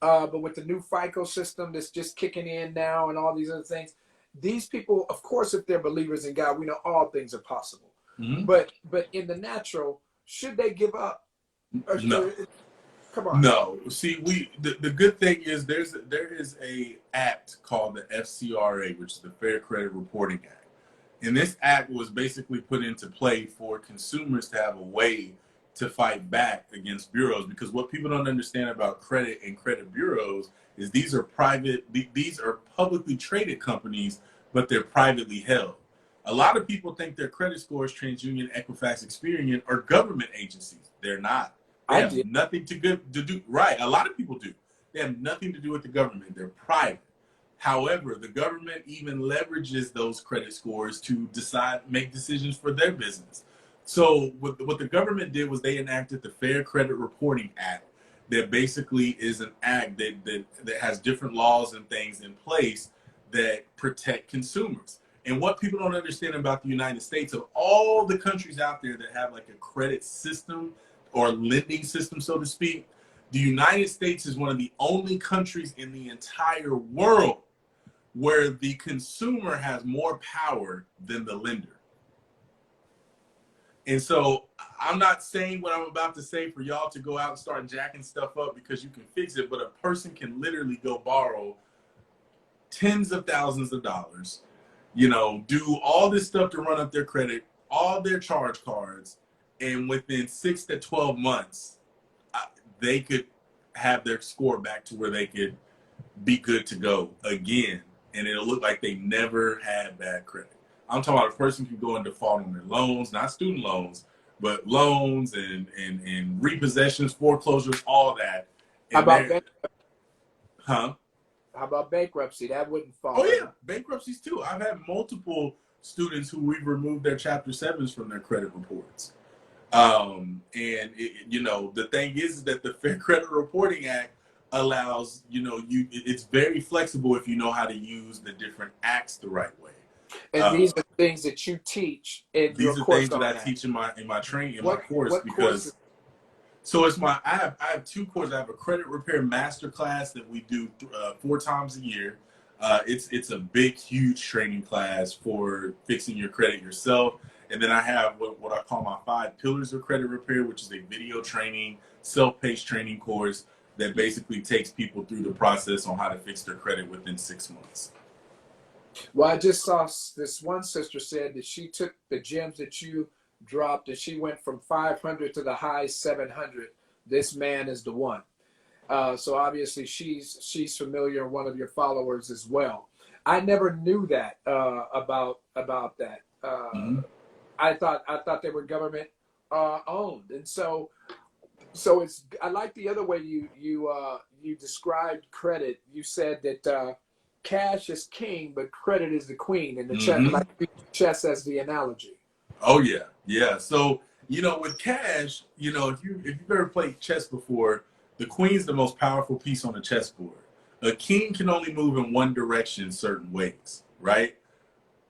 Speaker 1: but with the new FICO system that's just kicking in now and all these other things, these people, of course, if they're believers in God, we know all things are possible. Mm-hmm. But in the natural, should they give up?
Speaker 2: No.
Speaker 1: Come on.
Speaker 2: No. See, the good thing is there is a act called the FCRA, which is the Fair Credit Reporting Act. And this act was basically put into play for consumers to have a way to fight back against bureaus, because what people don't understand about credit and credit bureaus is these are publicly traded companies, but they're privately held. A lot of people think their credit scores, TransUnion, Equifax, Experian, are government agencies. They're not. They have nothing to do. Right. A lot of people do. They have nothing to do with the government. They're private. However, the government even leverages those credit scores to make decisions for their business. So what the government did was they enacted the Fair Credit Reporting Act, that basically is an act that has different laws and things in place that protect consumers. And what people don't understand about the United States, of all the countries out there that have like a credit system or lending system, so to speak, the United States is one of the only countries in the entire world where the consumer has more power than the lender. And so I'm not saying what I'm about to say for y'all to go out and start jacking stuff up because you can fix it, but a person can literally go borrow tens of thousands of dollars, do all this stuff to run up their credit, all their charge cards, and within 6 to 12 months, they could have their score back to where they could be good to go again, and it'll look like they never had bad credit. I'm talking about a person who go in default on their loans, not student loans, but loans and repossessions, foreclosures, all that.
Speaker 1: How about How about bankruptcy? That wouldn't fall.
Speaker 2: Oh yeah, bankruptcies too. I've had multiple students who we've removed their Chapter 7s from their credit reports. The thing is that the Fair Credit Reporting Act allows, it's very flexible if you know how to use the different acts the right way.
Speaker 1: And these are things that you teach in your course.
Speaker 2: These are things that I teach in my training, my course, because so it's I have 2 courses. I have a credit repair masterclass that we do 4 times a year. It's a big, huge training class for fixing your credit yourself. And then I have what I call my 5 pillars of credit repair, which is a video training, self-paced training course that basically takes people through the process on how to fix their credit within 6 months.
Speaker 1: Well, I just saw this one sister said that she took the gems that you dropped and she went from 500 to the high 700. This man is the one. So obviously she's familiar, one of your followers as well. I never knew that about that. I thought they were government owned, and so it's. I like the other way you described credit. You said that cash is king, but credit is the queen, and the chess as the analogy.
Speaker 2: Oh yeah. So with cash, if you've ever played chess before, the queen's the most powerful piece on the chessboard. A king can only move in one direction certain ways, right?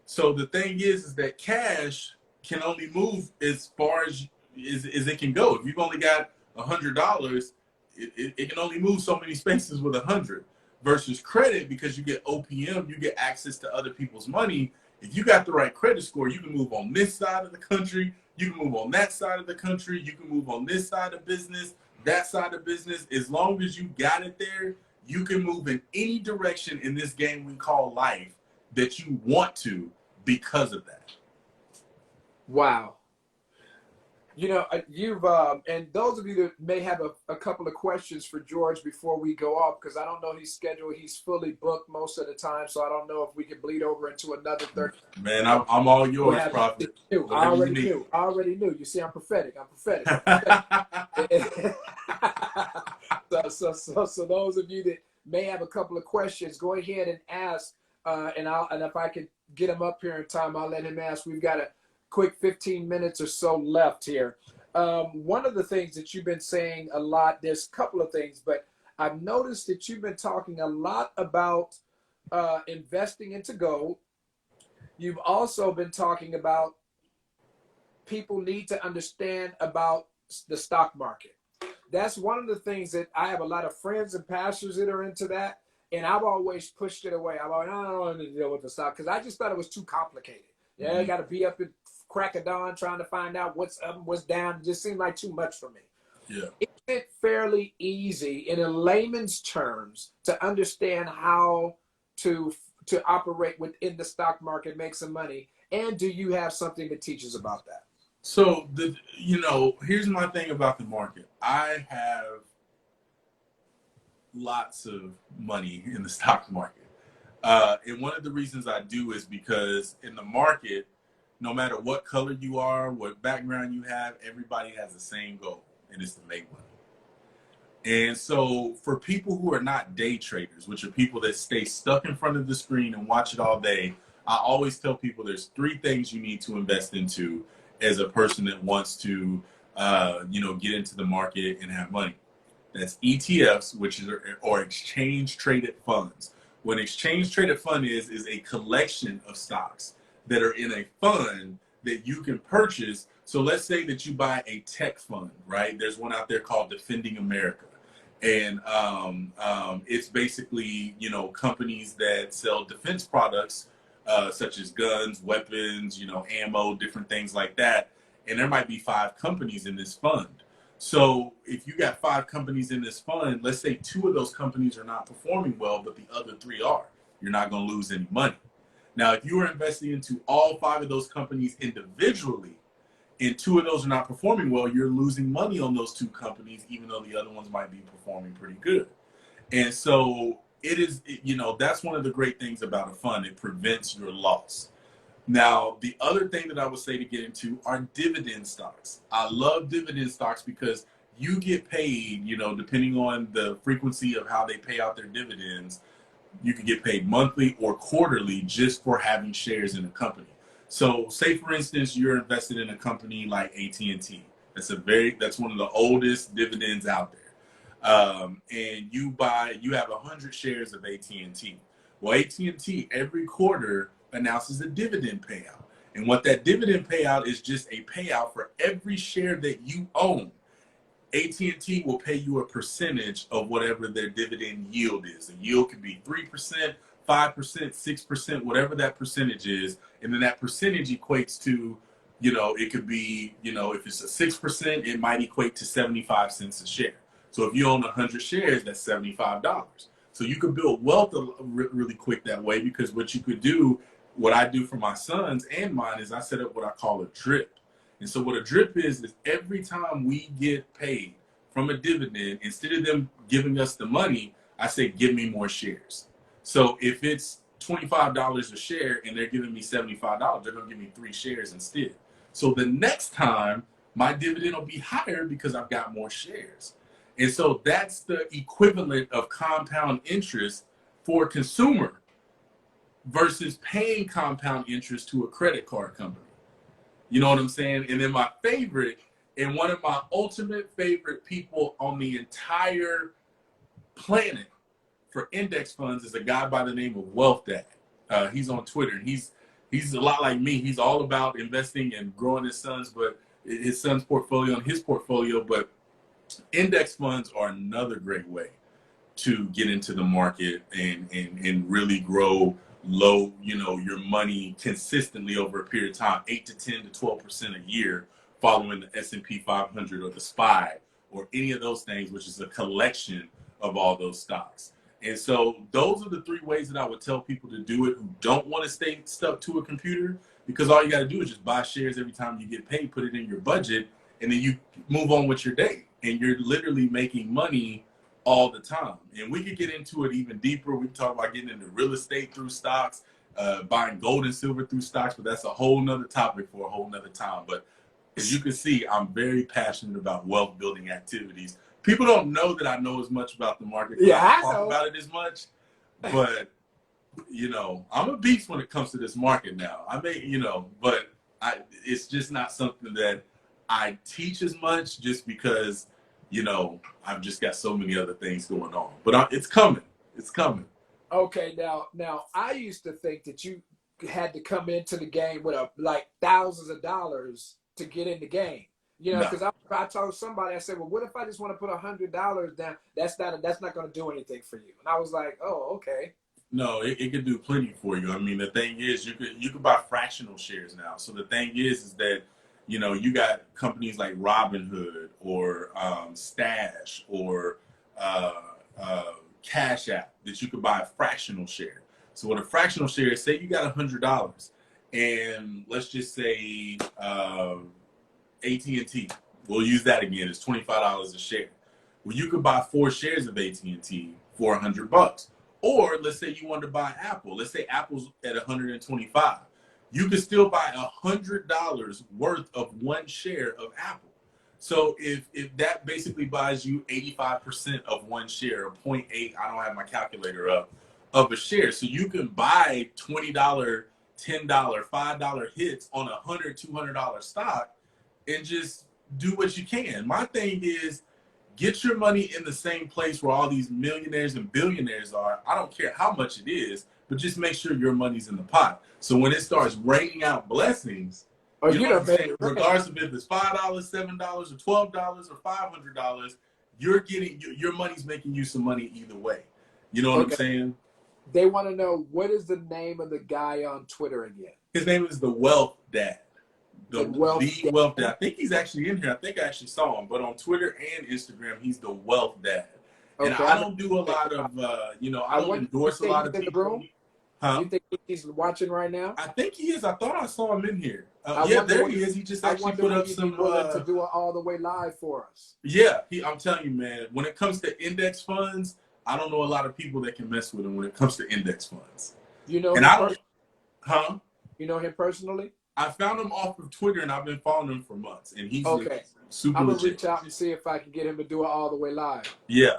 Speaker 2: So the thing is that cash can only move as far as it can go. If you've only got $100, it can only move so many spaces with 100. Versus credit, because you get OPM, you get access to other people's money. If you got the right credit score, you can move on this side of the country, you can move on that side of the country, you can move on this side of business, that side of business. As long as you got it there, you can move in any direction in this game we call life that you want to because of that.
Speaker 1: Wow. You've and those of you that may have a couple of questions for George before we go off, because I don't know his schedule. He's fully booked most of the time, so I don't know if we can bleed over into another 30.
Speaker 2: Man, I'm all yours, Prophet.
Speaker 1: I already knew. You see, I'm prophetic. So those of you that may have a couple of questions, go ahead and ask, and if I could get him up here in time, I'll let him ask. We've got a quick 15 minutes or so left here. One of the things that you've been saying a lot, there's a couple of things, but I've noticed that you've been talking a lot about investing into gold. You've also been talking about people need to understand about the stock market. That's one of the things that I have a lot of friends and pastors that are into that, and I've always pushed it away. I don't want to deal with the stock because I just thought it was too complicated. Yeah, I got to be up at crack of dawn trying to find out what's up and what's down. It just seemed like too much for me.
Speaker 2: Yeah.
Speaker 1: Is it fairly easy in a layman's terms to understand how to operate within the stock market, make some money? And do you have something that teaches about that?
Speaker 2: So here's my thing about the market. I have lots of money in the stock market. And one of the reasons I do is because in the market, no matter what color you are, what background you have, everybody has the same goal, and it's to make money. And so for people who are not day traders, which are people that stay stuck in front of the screen and watch it all day, I always tell people there's three things you need to invest into as a person that wants to, get into the market and have money. That's ETFs, which is or exchange traded funds. What an exchange traded fund is a collection of stocks that are in a fund that you can purchase. So let's say that you buy a tech fund, right? There's one out there called Defending America. And it's basically, companies that sell defense products, such as guns, weapons, ammo, different things like that. And there might be 5 companies in this fund. So if you got 5 companies in this fund, let's say 2 of those companies are not performing well, but the other 3 are. You're not going to lose any money. Now, if you are investing into all 5 of those companies individually, and 2 of those are not performing well, you're losing money on those 2 companies, even though the other ones might be performing pretty good. And so that's one of the great things about a fund. It prevents your loss. Now, the other thing that I would say to get into are dividend stocks. I love dividend stocks because you get paid, depending on the frequency of how they pay out their dividends, you can get paid monthly or quarterly just for having shares in a company. So say, for instance, you're invested in a company like AT&T. That's one of the oldest dividends out there. And you have 100 shares of AT&T. Well, AT&T every quarter announces a dividend payout. And what that dividend payout is just a payout for every share that you own. AT&T will pay you a percentage of whatever their dividend yield is. The yield could be 3%, 5%, 6%, whatever that percentage is. And then that percentage equates to, it could be, if it's a 6%, it might equate to 75 cents a share. So if you own 100 shares, that's $75. So you could build wealth really quick that way, because what I do for my sons and mine is I set up what I call a drip. And so what a drip is every time we get paid from a dividend, instead of them giving us the money, I say, give me more shares. So if it's $25 a share and they're giving me $75, they're going to give me 3 shares instead. So the next time my dividend will be higher because I've got more shares. And so that's the equivalent of compound interest for a consumer versus paying compound interest to a credit card company. You know what I'm saying? And then my favorite, and one of my ultimate favorite people on the entire planet for index funds is a guy by the name of Wealth Dad. He's on Twitter, and he's a lot like me. He's all about investing and growing his son's portfolio and his portfolio. But index funds are another great way to get into the market and really grow your money consistently over a period of time, 8 to 10 to 12% a year, following the S&P 500 or the SPY or any of those things, which is a collection of all those stocks. And so those are the 3 ways that I would tell people to do it who don't want to stay stuck to a computer, because all you got to do is just buy shares every time you get paid, put it in your budget, and then you move on with your day. And you're literally making money all the time. And we could get into it even deeper. We can talk about getting into real estate through stocks, buying gold and silver through stocks, but that's a whole nother topic for a whole nother time. But as you can see, I'm very passionate about wealth building activities. People don't know that I know as much about the market.
Speaker 1: Yeah,
Speaker 2: I don't talk about it as much, but I'm a beast when it comes to this market now. But it's just not something that I teach as much, just because I've just got so many other things going on. But it's coming. It's coming.
Speaker 1: Okay, now I used to think that you had to come into the game with like thousands of dollars to get in the game. Because I told somebody, I said, well, what if I just want to put $100 down? That's not going to do anything for you. And I was like, oh, okay.
Speaker 2: No, it could do plenty for you. I mean, the thing is, you could buy fractional shares now. So the thing is that you got companies like Robinhood or Stash or Cash App that you could buy a fractional share. So what a fractional share is, say you got $100, and let's just say AT&T. We'll use that again. It's $25 a share. Well, you could buy 4 shares of AT&T for $100. Or let's say you wanted to buy Apple. Let's say Apple's at 125. You could still buy $100 worth of 1 share of Apple. So if that basically buys you 85% of 1 share, or 0.8, I don't have my calculator up, of a share. So you can buy $20, $10, $5 hits on $100, $200 stock and just do what you can. My thing is, get your money in the same place where all these millionaires and billionaires are. I don't care how much it is, but just make sure your money's in the pot. So when it starts raining out blessings, you know what I'm saying? Regardless of if it's $5, $7, or $12, or $500, you're getting your money's making you some money either way. You know what I'm saying?
Speaker 1: They want to know, what is the name of the guy on Twitter again?
Speaker 2: His name is the Wealth Dad. The Wealth Dad. I think he's actually in here. I think I actually saw him. But on Twitter and Instagram, he's the Wealth Dad. And I don't do a lot of, I don't endorse a lot of people.
Speaker 1: Huh? You think he's watching right now?
Speaker 2: I think he is. I thought I saw him in here. There he is. He just actually put up some.
Speaker 1: To do it all the way live for us.
Speaker 2: Yeah, I'm telling you, man. When it comes to index funds, I don't know a lot of people that can mess with him when it comes to index funds.
Speaker 1: You know,
Speaker 2: and I don't. Huh?
Speaker 1: You know him personally?
Speaker 2: I found him off of Twitter, and I've been following him for months. And he's super.
Speaker 1: I'm gonna reach out and see if I can get him to do it all the way live.
Speaker 2: Yeah.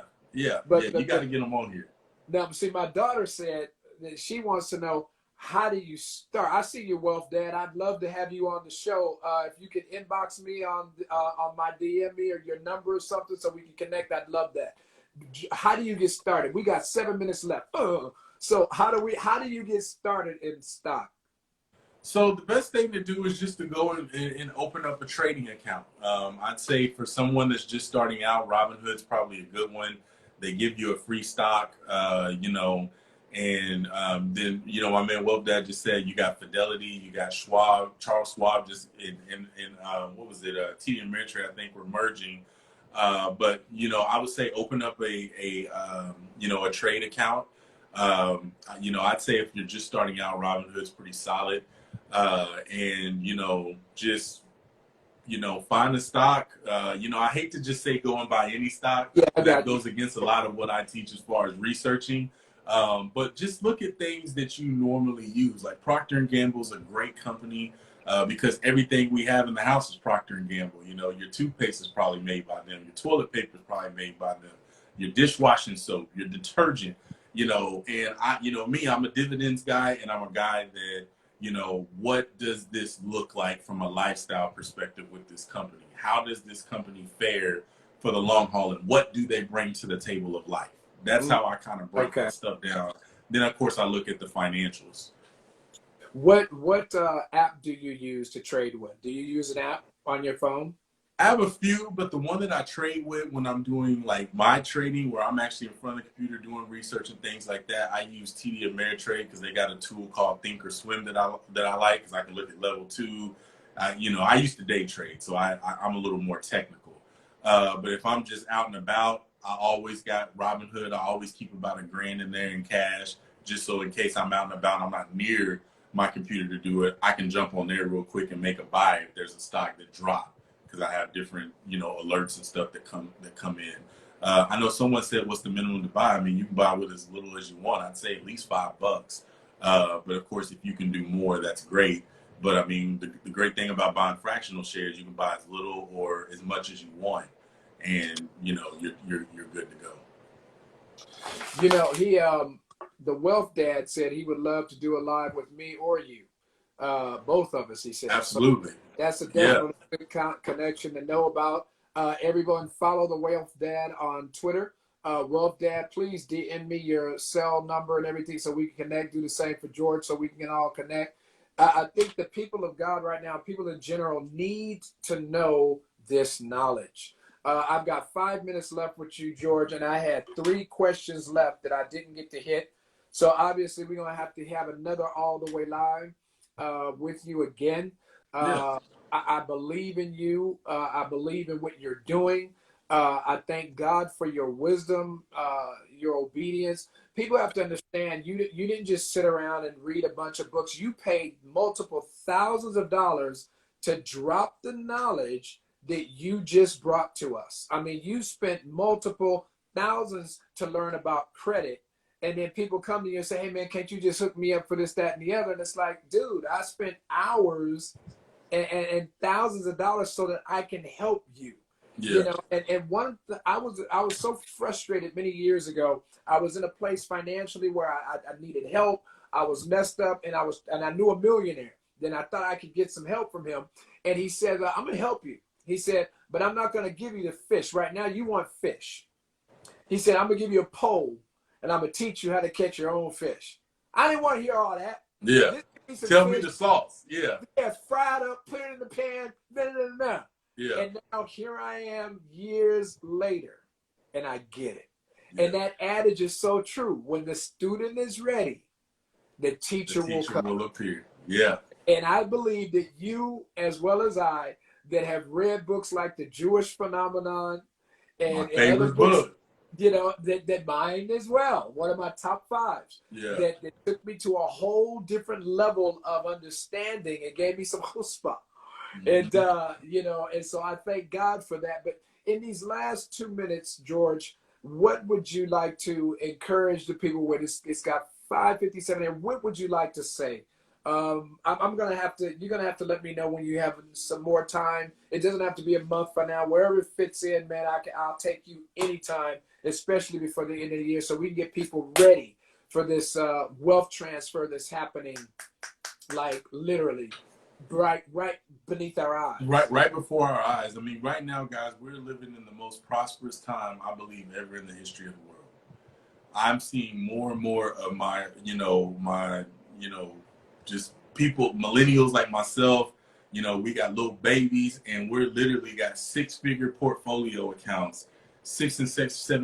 Speaker 2: But you got to get him on here.
Speaker 1: Now, see, my daughter said that she wants to know, how do you start? I see your Wealth Dad. I'd love to have you on the show. If you could inbox me on my DM me or your number or something so we can connect, I'd love that. How do you get started? We got 7 minutes left. So how do you get started in stock?
Speaker 2: So the best thing to do is just to go and open up a trading account. I'd say for someone that's just starting out, Robinhood's probably a good one. They give you a free stock, and then, my man Wealth Dad just said you got Fidelity, you got Schwab, Charles Schwab just in what was it, TD Ameritrade, I think, were merging. But, I would say open up a trade account. I'd say if you're just starting out, Robinhood's pretty solid. And, just, find a stock. I hate to just say go and buy any stock. That goes against a lot of what I teach as far as researching. But just look at things that you normally use. Like Procter & Gamble's a great company because everything we have in the house is Procter & Gamble. Your toothpaste is probably made by them. Your toilet paper is probably made by them. Your dishwashing soap, your detergent, and I'm a dividends guy, and I'm a guy that, what does this look like from a lifestyle perspective with this company? How does this company fare for the long haul, and what do they bring to the table of life? That's how I kind of break that stuff down. Then, of course, I look at the financials.
Speaker 1: What app do you use to trade with? Do you use an app on your phone?
Speaker 2: I have a few, but the one that I trade with when I'm doing like my trading, where I'm actually in front of the computer doing research and things like that, I use TD Ameritrade because they got a tool called Think or Swim that I like, because I can look at level 2. I used to day trade, so I'm a little more technical. But if I'm just out and about, I always got Robinhood. I always keep about $1,000 in there in cash, just so in case I'm out and about, I'm not near my computer to do it, I can jump on there real quick and make a buy if there's a stock that dropped. Because I have different, alerts and stuff that come in. I know someone said, what's the minimum to buy? I mean, you can buy with as little as you want. I'd say at least $5. But of course, if you can do more, that's great. But I mean, the great thing about buying fractional shares, you can buy as little or as much as you want, and you're good to
Speaker 1: go. The Wealth Dad said he would love to do a live with me or you. Both of us, he said.
Speaker 2: Absolutely.
Speaker 1: So that's a definitely good connection to know about. Everyone follow the Wealth Dad on Twitter. Wealth Dad, please DM me your cell number and everything so we can connect. Do the same for George so we can all connect. I think the people of God right now, people in general, need to know this knowledge. I've got 5 minutes left with you, George, and I had 3 questions left that I didn't get to hit. So obviously we're going to have another all the way live with you again. I believe in you. I believe in what you're doing. I thank God for your wisdom, your obedience. People have to understand you didn't just sit around and read a bunch of books. You paid multiple thousands of dollars to drop the knowledge that you just brought to us. I mean, you spent multiple thousands to learn about credit. And then people come to you and say, hey, man, can't you just hook me up for this, that, and the other? And it's like, dude, I spent hours and thousands of dollars so that I can help you.
Speaker 2: Yeah.
Speaker 1: You know, and I was so frustrated many years ago. I was in a place financially where I needed help. I was messed up, and I knew a millionaire. Then I thought I could get some help from him. And he said, I'm going to help you. He said, but I'm not going to give you the fish. Right now, you want fish. He said, I'm going to give you a pole, and I'm going to teach you how to catch your own fish. I didn't want to hear all that.
Speaker 2: Yeah. Tell me the sauce. Yeah.
Speaker 1: Yeah, fried up, put it in the pan,
Speaker 2: Yeah.
Speaker 1: And now here I am years later, and I get it.
Speaker 2: Yeah.
Speaker 1: And that adage is so true. When the student is ready, the teacher will come.
Speaker 2: Will appear. Yeah.
Speaker 1: And I believe that you, as well as I, that have read books like The Jewish Phenomenon and other books, you know, that mine as well, one of my top 5s, that took me to a whole different level of understanding and gave me some chutzpah. And, you know, and so I thank God for that. But in these last 2 minutes, George, what would you like to encourage the people with? It's got 5:57 here. What would you like to say? I'm going to have to, you're going to have to let me know when you have some more time. It doesn't have to be a month from now. Wherever it fits in, man, I'll take you anytime, especially before the end of the year, so we can get people ready for this wealth transfer that's happening, like literally right beneath our eyes.
Speaker 2: Right before our eyes. I mean, right now, guys, we're living in the most prosperous time, I believe, ever in the history of the world. I'm seeing more and more of my just people, millennials like myself, you know, we got little babies, and we're literally got 6-figure portfolio accounts, 6- and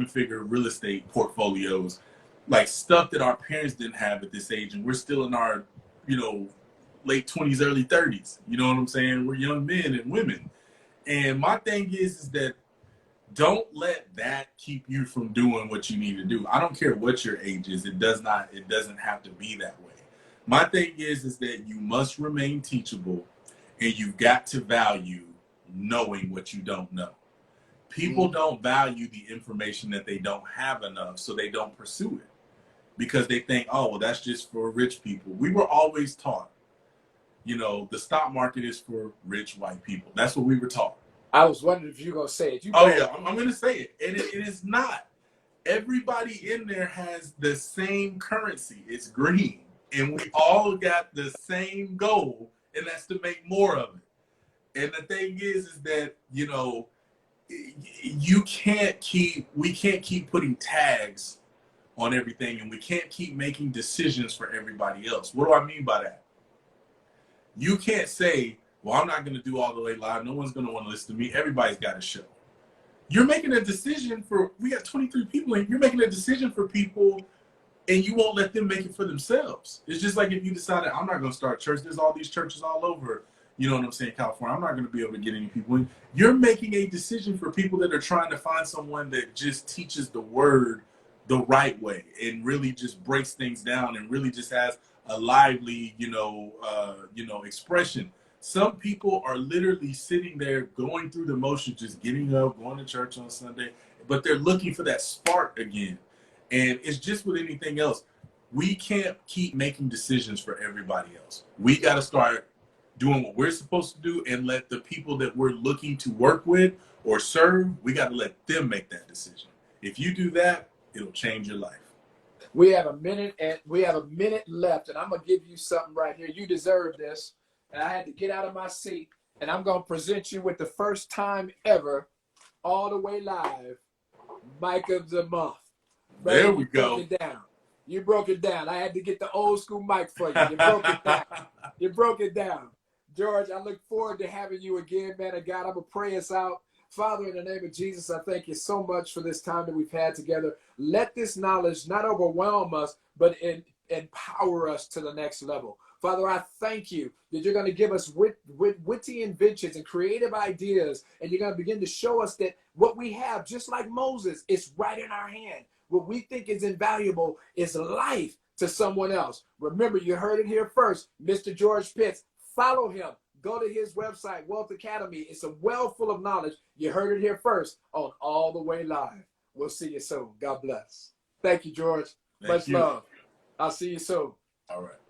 Speaker 2: 7-figure real estate portfolios, like stuff that our parents didn't have at this age. And we're still in our, you know, late 20s, early 30s. You know what I'm saying? We're young men and women. And my thing is that don't let that keep you from doing what you need to do. I don't care what your age is. It doesn't have to be that way. My thing is that you must remain teachable, and you've got to value knowing what you don't know. People don't value the information that they don't have enough, so they don't pursue it because they think, oh, well, that's just for rich people. We were always taught, you know, the stock market is for rich white people. That's what we were taught.
Speaker 1: I was wondering if you were going to say it.
Speaker 2: I'm going to say it. And it is not. Everybody in there has the same currency. It's green. And we all got the same goal, and that's to make more of it. And the thing is that, you know, we can't keep putting tags on everything, and we can't keep making decisions for everybody else. What do I mean by that? You can't say, well, I'm not going to do all the way live. No one's going to want to listen to me. Everybody's got a show. You're making a decision we got 23 people, and you're making a decision for people, and you won't let them make it for themselves. It's just like if you decided, I'm not going to start church. There's all these churches all over, you know what I'm saying, California. I'm not going to be able to get any people in. You're making a decision for people that are trying to find someone that just teaches the word the right way and really just breaks things down and really just has a lively, expression. Some people are literally sitting there going through the motions, just getting up, going to church on Sunday, but they're looking for that spark again. And it's just with anything else. We can't keep making decisions for everybody else. We got to start doing what we're supposed to do and let the people that we're looking to work with or serve, we got to let them make that decision. If you do that, it'll change your life.
Speaker 1: We have a minute left, and I'm going to give you something right here. You deserve this. And I had to get out of my seat, and I'm going to present you with the first time ever, all the way live, Mic of the Month. Brother,
Speaker 2: there we go.
Speaker 1: You broke it down. I had to get the old school mic for you. You broke it down. You broke it down. George, I look forward to having you again, man of God. I'm going to pray us out. Father, in the name of Jesus, I thank you so much for this time that we've had together. Let this knowledge not overwhelm us, but empower us to the next level. Father, I thank you that you're going to give us witty inventions and creative ideas, and you're going to begin to show us that what we have, just like Moses, is right in our hand. What we think is invaluable is life to someone else. Remember, you heard it here first. Mr. George Pitts, follow him. Go to his website, Wealth Academy. It's a well full of knowledge. You heard it here first on All the Way Live. We'll see you soon. God bless. Thank you, George.
Speaker 2: Thank
Speaker 1: Much
Speaker 2: you.
Speaker 1: love. I'll see you soon.
Speaker 2: All right.